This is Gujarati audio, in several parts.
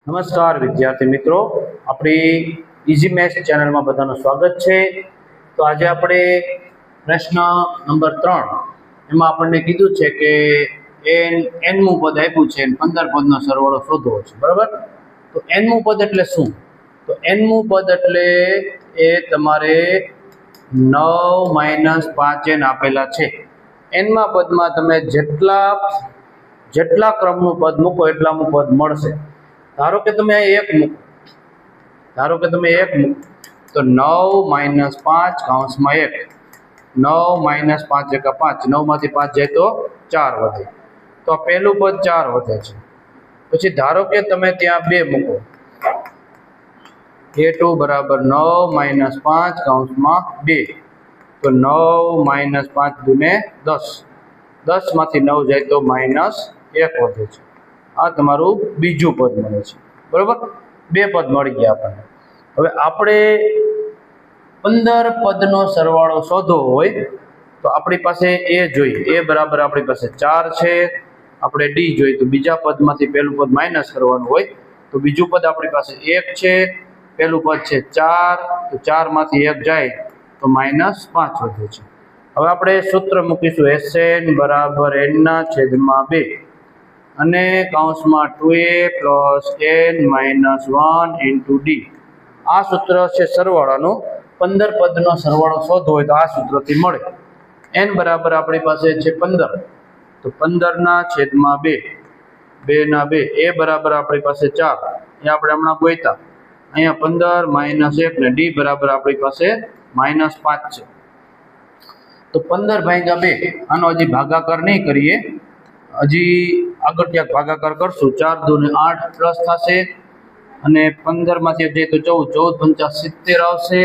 નમસ્કાર વિદ્યાર્થી મિત્રો, આપણી ઇઝી મેથ્સ ચેનલમાં બધાનું સ્વાગત છે। તો આજે આપણે પ્રશ્ન નંબર 3 એમાં આપણને કીધું છે કે nમું પદ આપ્યું છે અને 15 પદનો સરવાળો શોધવો છે, બરાબર। તો nમું પદ એટલે શું? તો nમું પદ એટલે એ તમારે 9 - 5n આપેલા છે। nમા પદમાં તમે જેટલા ક્રમનું પદ મૂકો એટલાનું પદ મળશે। ધારો કે તમે એક મૂકો, તો 9 - 5 કૌંસમાં 1, 9 - 5 × 5, 9 માંથી 5 જાય તો 4 વધે, તો આ પહેલું પદ 4 વધે છે। પછી ધારો કે તમે ત્યાં 2 મૂકો, a2 બરાબર 9 - 5 કૌંસમાં 2, તો 9 - 5 દુને 10, 10 માંથી 9 જાય તો -1 વધે છે। આ તમારું બીજું પદ મળે છે, બરોબર। 2 પદ મળી ગયા આપણને। હવે આપણે 15 પદનો સરવાળો શોધવો હોય તો આપણી પાસે a જોઈએ, a બરાબર આપણી પાસે 4 છે। આપણે d જોઈએ તો બીજા પદમાંથી પહેલું પદ માઈનસ કરવાનું હોય, તો બીજું પદ આપણી પાસે 1 છે, પહેલું પદ છે 4, તો 4 માંથી 1 જાય તો -5 વધે છે। હવે આપણે સૂત્ર મૂકીશું Sn બરાબર n/2 અને કૌંસમાં 2a + n - 1 × d। આ સૂત્ર છે સરવાળાનું। 15 પદનો સરવાળો શોધવો હોય તો આ સૂત્રથી મળે। n બરાબર આપણી પાસે છે 15, તો 15/2, 2/2, a બરાબર આપણી પાસે 4, એ આપણે હમણાં ગોત્યા, અહીંયા 15 - 1 ને d બરાબર આપણી પાસે -5 છે। તો 15/2, આનો હજી ભાગાકાર નહીં કરીએ, હજી આગળ ક્યાંક ભાગાકાર કરશું। 4 દુને 8 પ્લસ થશે અને 15 માંથી જઈએ તો 14, 14 × 5 70 આવશે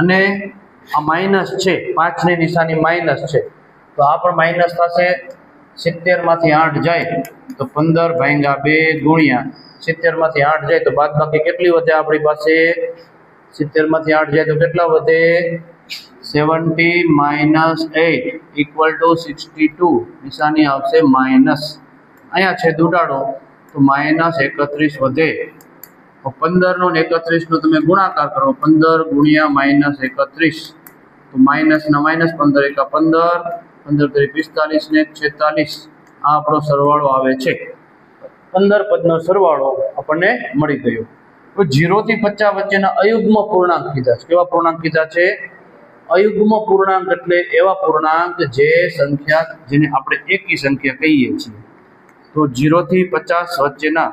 અને આ માઇનસ છે, 5 ની નિશાની માઇનસ છે, તો આ પણ માઇનસ થશે। 70 માંથી 8 જાય તો 15/2 ગુણ્યા 70 માંથી 8 જાય તો બાદબાકી કેટલી વધે આપણી પાસે? 70 માંથી 8 જાય તો કેટલા વધે? 70 - 8 = 62, નિશાની આવશે માઇનસ, અહીંયા છેદ ઉડાડો તો -31 વધે। તો 15 નો ને 31 નો તમે ગુણાકાર કરો, 15 ગુણ્યા -31, તો માઇનસ ના માઇનસ, 15 × 15, 15 × 45 ને 46, આ આપણો સરવાળો આવે છે। 15 પદનો સરવાળો આપણને મળી ગયો। તો 0 થી 50 વચ્ચેના અયુગ્મ પૂર્ણાંક કીધા છે। કેવા પૂર્ણાંક કીધા છે? અયુગ્મ પૂર્ણાંક એટલે એવા પૂર્ણાંક જે સંખ્યા જેને આપણે એકી સંખ્યા કહીએ છીએ। તો 0 થી 50 વચ્ચેના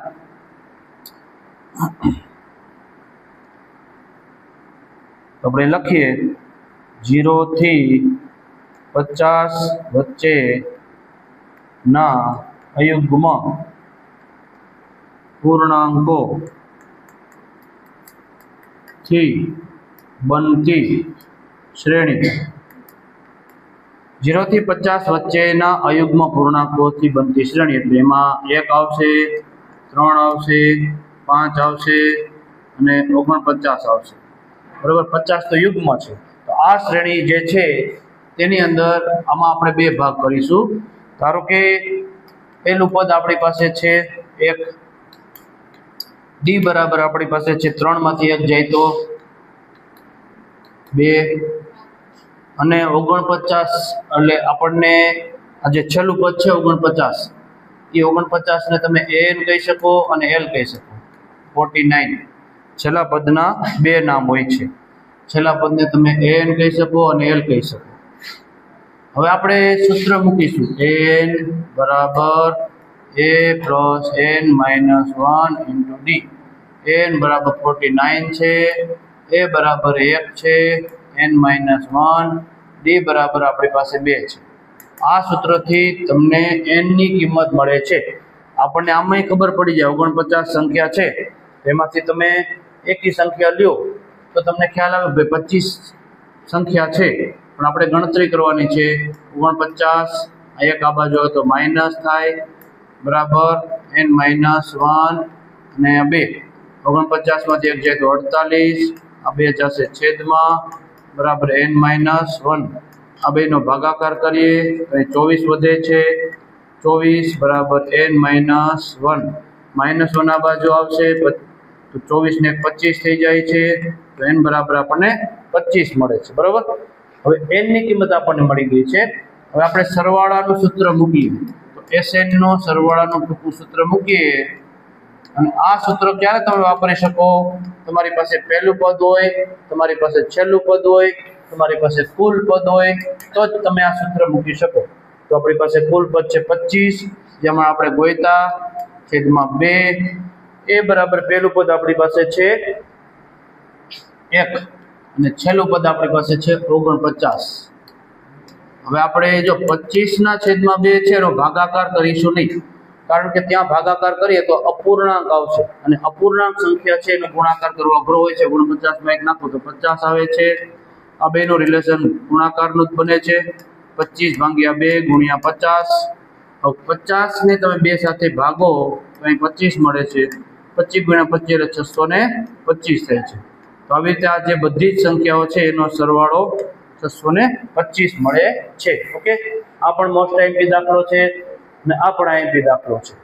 આપણે લખીએ, 0 થી 50 વચ્ચેના અયુગ્મ પૂર્ણાંકો થી બનતી શ્રેણી। 0 થી 50 વચ્ચેના અયુગ્મ પૂર્ણાંકોથી બનતી શ્રેણી એટલે એમાં 1 આવશે, 3 આવશે, 5 આવશે અને 49 આવશે, બરાબર। 50 તો યુગ્મ છે, તો આ શ્રેણી જે છે તેની અંદર આમાં આપણે 2 ભાગ કરીશું। ધારો કે પહેલું પદ આપણી પાસે છે 1, d બરાબર આપણી પાસે છે 3 માંથી 1 જાય તો 2 અને 49, એટલે આપણને આ જે છેલ્લું પદ છે 49, એ 49 ને તમે n કહી શકો અને l કહી શકો। 49 છેલ્લા પદના 2 નામ હોય છે, છેલ્લા પદને તમે n કહી શકો અને l કહી શકો। હવે આપણે સૂત્ર મૂકીશું, n બરાબર a + n - 1 × d। n બરાબર 49 છે, a બરાબર 1 છે, n - 1, d બરાબર આપણી પાસે 2 છે। આ સૂત્રથી તમને n ની કિંમત મળે છે। આપણને આમાંય ખબર પડી જાય, 49 સંખ્યા છે, એમાંથી તમે એકી સંખ્યા લ્યો તો તમને ખ્યાલ આવે ભાઈ 25 સંખ્યા છે, પણ આપણે ગણતરી કરવાની છે। 49 આ એક આ બાજુ તો માઇનસ થાય, બરાબર, n - 1 અને 2, 49 માંથી 1 જાય તો 48, આ 2 જશે છેદમાં, બરાબર, n - 1, આ બેનો ભાગાકાર કરીએ તો 24 વધે છે। 24 બરાબર n - 1, -1 આ બાજુ આવશે તો 24 ને 25 થઈ જાય છે, તો n બરાબર આપણને 25 મળે છે, બરાબર। હવે n ની કિંમત આપણને મળી ગઈ છે। હવે આપણે સરવાળાનું સૂત્ર મૂકીએ, તો Sn નો સરવાળાનું ટૂંકું સૂત્ર મૂકીએ, અને આ સૂત્ર ક્યારે તમે વાપરી શકો? તમારી પાસે પહેલું પદ હોય, તમારી પાસે છેલ્લું પદ હોય, તમારી પાસે કુલ પદ હોય, તો જ તમે આ સૂત્ર મૂકી શકો। તો આપણી પાસે કુલ પદ છે 25, જેમાં આપણે ગોયતા છેદમાં 2, એ બરાબર પહેલું પદ આપણી પાસે છે 1, અને છેલ્લું પદ આપણી પાસે છે 49। હવે આપણે જો 25 ના છેદમાં 2 છે એનો ભાગાકાર કરીશું નહીં, કારણ કે ત્યાં ભાગાકાર કરીએ તો અપૂર્ણાંક આવશે, અને અપૂર્ણાંક સંખ્યા છે એનો ગુણાકાર કરવો અઘરો હોય છે। 49 માં 1 નાખો તો 50 આવે છે। આ બેનું રિલેશન ગુણાકારનું જ બને છે, 25/2 × 50। હવે 50 ને તમે 2 સાથે ભાગો તો અહીં 25 મળે છે, 25 × 25 એટલે 625 થાય છે। તો આવી રીતે આ જે બધી જ સંખ્યાઓ છે એનો સરવાળો 625 મળે છે, ઓકે। આ પણ મોસ્ટ આઈએમપી દાખલો છે, અને આ પણ આઈએમપી દાખલો છે।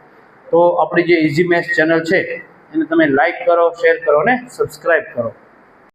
તો આપણી જે ઇઝી મેથ્સ ચેનલ છે એને તમે લાઈક કરો, શેર કરો અને સબસ્ક્રાઇબ કરો।